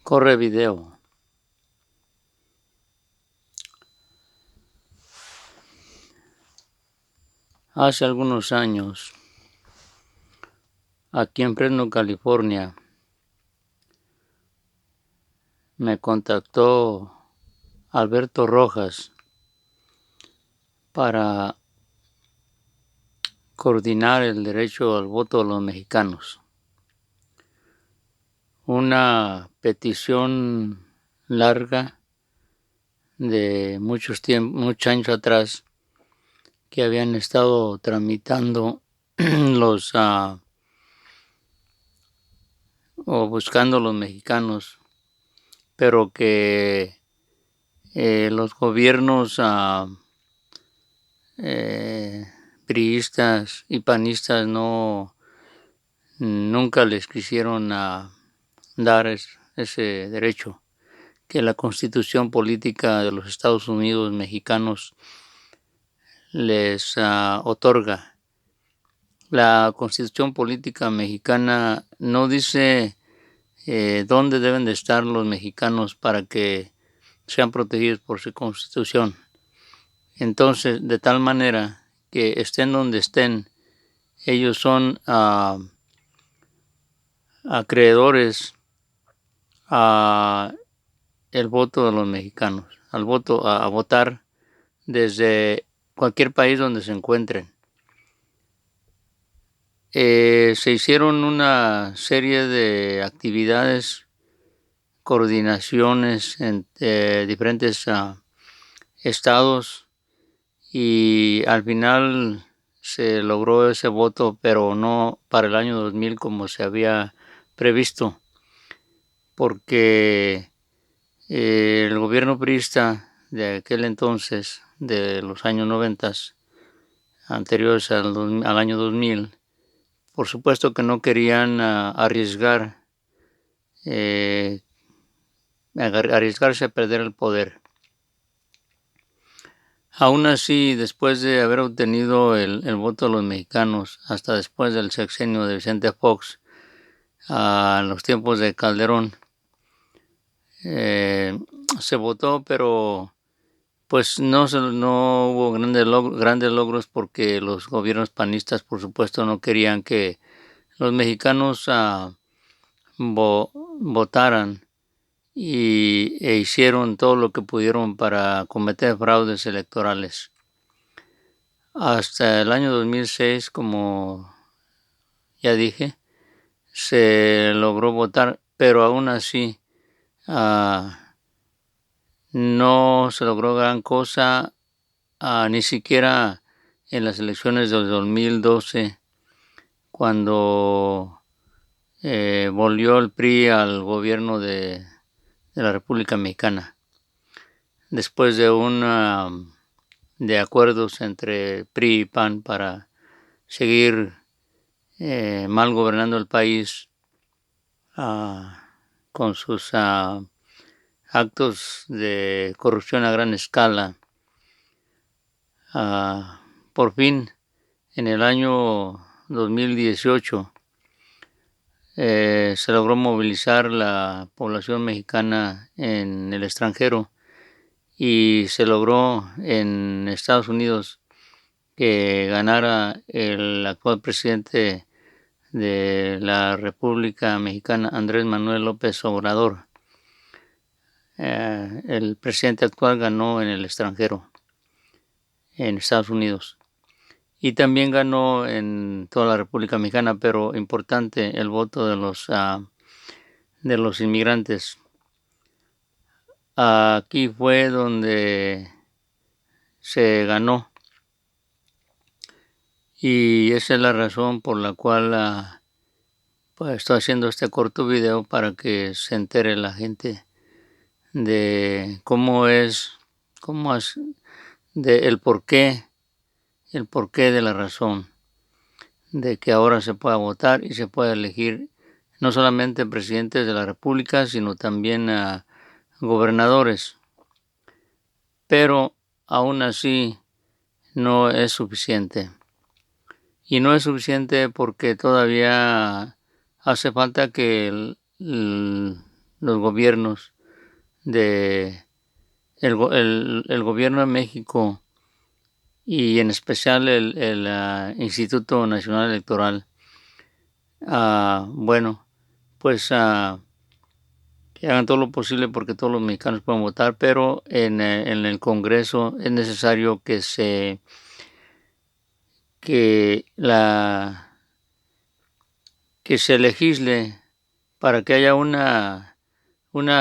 Corre video. Hace algunos años, aquí en Fresno, California, me contactó Alberto Rojas para coordinar el derecho al voto de los mexicanos. Una petición larga de muchos años atrás que habían estado tramitando los o buscando los mexicanos, pero que los gobiernos priistas y panistas nunca les quisieron dar ese derecho que la Constitución Política de los Estados Unidos mexicanos les otorga. La Constitución Política mexicana no dice dónde deben de estar los mexicanos para que sean protegidos por su Constitución. Entonces, de tal manera que estén donde estén, ellos son acreedores a el voto de los mexicanos, al voto a votar desde cualquier país donde se encuentren. Se hicieron una serie de actividades, coordinaciones entre diferentes estados y al final se logró ese voto, pero no para el año 2000 como se había previsto, porque el gobierno priista de aquel entonces, de los años 90, anteriores al año 2000, por supuesto que no querían arriesgarse a perder el poder. Aún así, después de haber obtenido el voto de los mexicanos, hasta después del sexenio de Vicente Fox, en los tiempos de Calderón, se votó, pero pues no hubo grandes logros porque los gobiernos panistas, por supuesto, no querían que los mexicanos votaran e hicieron todo lo que pudieron para cometer fraudes electorales. Hasta el año 2006, como ya dije, se logró votar, pero aún así no se logró gran cosa, ni siquiera en las elecciones del 2012, cuando volvió el PRI al gobierno de la República Mexicana. Después de acuerdos entre PRI y PAN para seguir mal gobernando el país con sus actos de corrupción a gran escala. Por fin, en el año 2018, se logró movilizar la población mexicana en el extranjero y se logró en Estados Unidos que ganara el actual presidente de la República Mexicana, Andrés Manuel López Obrador. El presidente actual ganó en el extranjero, en Estados Unidos, y también ganó en toda la República Mexicana, pero importante el voto de los inmigrantes. Aquí fue donde se ganó, y esa es la razón por la cual pues estoy haciendo este corto video, para que se entere la gente de de el porqué de la razón de que ahora se pueda votar y se pueda elegir no solamente presidentes de la República, sino también gobernadores. Pero aún así no es suficiente. Y no es suficiente porque todavía hace falta que los gobiernos de el gobierno de México y en especial el Instituto Nacional Electoral. Bueno, pues que hagan todo lo posible porque todos los mexicanos puedan votar, pero en el Congreso es necesario que se legisle para que haya una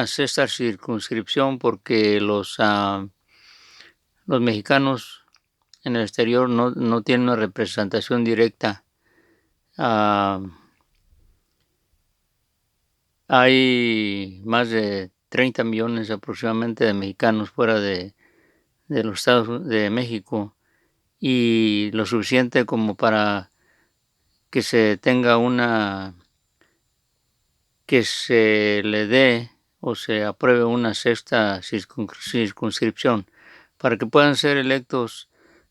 sexta circunscripción, porque los mexicanos en el exterior no tienen una representación directa. Hay más de 30 millones aproximadamente de mexicanos fuera de los Estados de México, y lo suficiente como para que se tenga que se le dé o se apruebe una sexta circunscripción para que puedan ser electos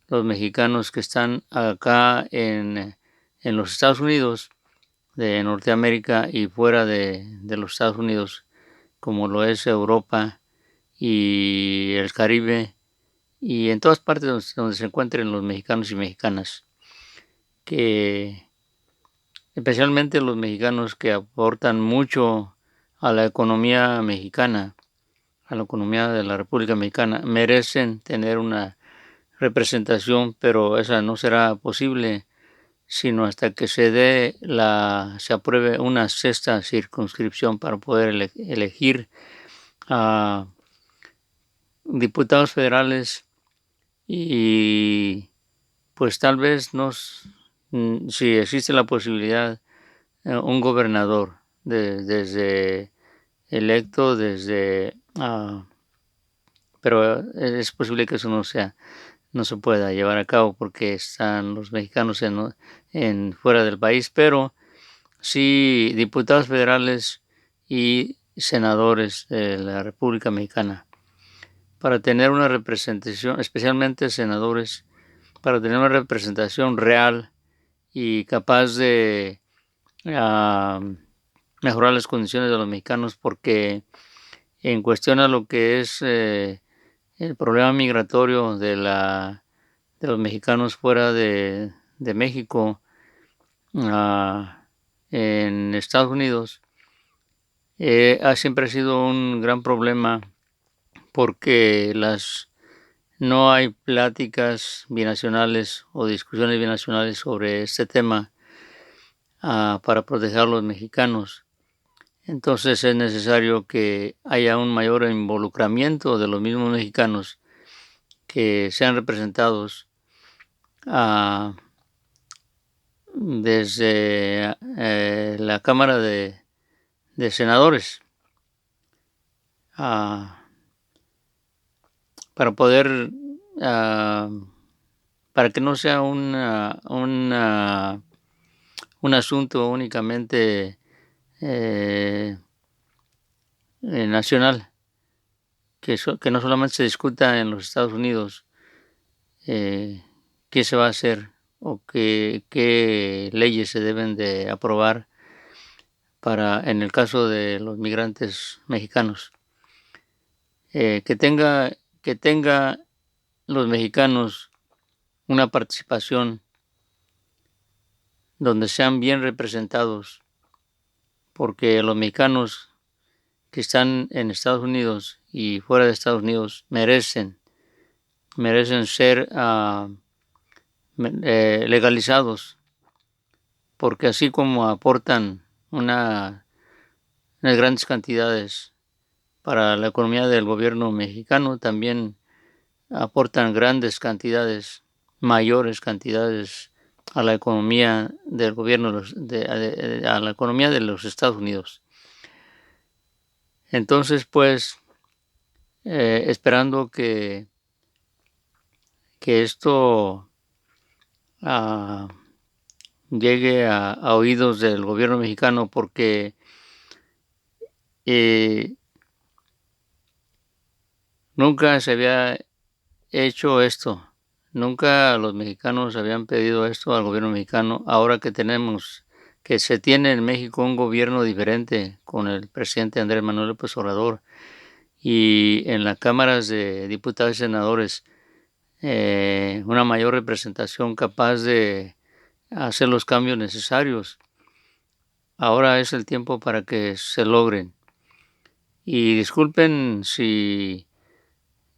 los mexicanos que están acá en los Estados Unidos de Norteamérica y fuera de los Estados Unidos, como lo es Europa y el Caribe, y en todas partes donde se encuentren los mexicanos y mexicanas, que especialmente los mexicanos que aportan mucho a la economía mexicana, a la economía de la República Mexicana, merecen tener una representación, pero esa no será posible sino hasta que se apruebe una sexta circunscripción para poder elegir a diputados federales y pues tal vez si existe la posibilidad, un gobernador desde electo pero es posible que eso no se pueda llevar a cabo porque están los mexicanos fuera del país, pero sí diputados federales y senadores de la República Mexicana, para tener una representación, especialmente senadores, para tener una representación real y capaz de mejorar las condiciones de los mexicanos, porque en cuestión a lo que es el problema migratorio de los mexicanos fuera de México, en Estados Unidos, siempre ha sido un gran problema porque no hay pláticas binacionales o discusiones binacionales sobre este tema para proteger a los mexicanos. Entonces es necesario que haya un mayor involucramiento de los mismos mexicanos que sean representados desde la Cámara de Senadores, para poder para que no sea un asunto únicamente nacional, que no solamente se discuta en los Estados Unidos qué se va a hacer o qué leyes se deben de aprobar en el caso de los migrantes mexicanos, que tenga los mexicanos una participación donde sean bien representados, porque los mexicanos que están en Estados Unidos y fuera de Estados Unidos merecen ser legalizados, porque así como aportan unas grandes cantidades para la economía del gobierno mexicano, también aportan mayores cantidades a la economía del gobierno, a la economía de los Estados Unidos. Entonces, pues, esperando que esto llegue a oídos del gobierno mexicano, porque nunca se había hecho esto. Nunca los mexicanos habían pedido esto al gobierno mexicano. Ahora que tenemos que se tiene en México un gobierno diferente con el presidente Andrés Manuel López Obrador y en las cámaras de diputados y senadores una mayor representación capaz de hacer los cambios necesarios. Ahora es el tiempo para que se logren. Y disculpen si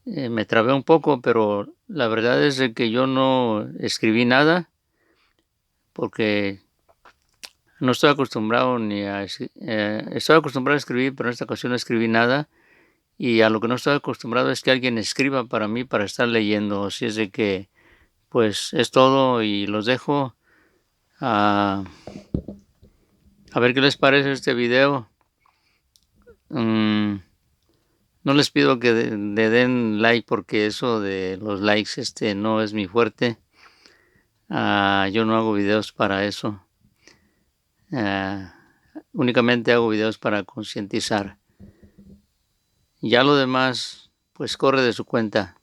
me trabé un poco, pero la verdad es de que yo no escribí nada porque no estoy acostumbrado estoy acostumbrado a escribir, pero en esta ocasión no escribí nada. Y a lo que no estoy acostumbrado es que alguien escriba para mí para estar leyendo. Así es de que, pues, es todo y los dejo. A ver qué les parece este video. No les pido que le den like porque eso de los likes no es mi fuerte. Yo no hago videos para eso. Únicamente hago videos para concientizar. Ya lo demás, pues corre de su cuenta.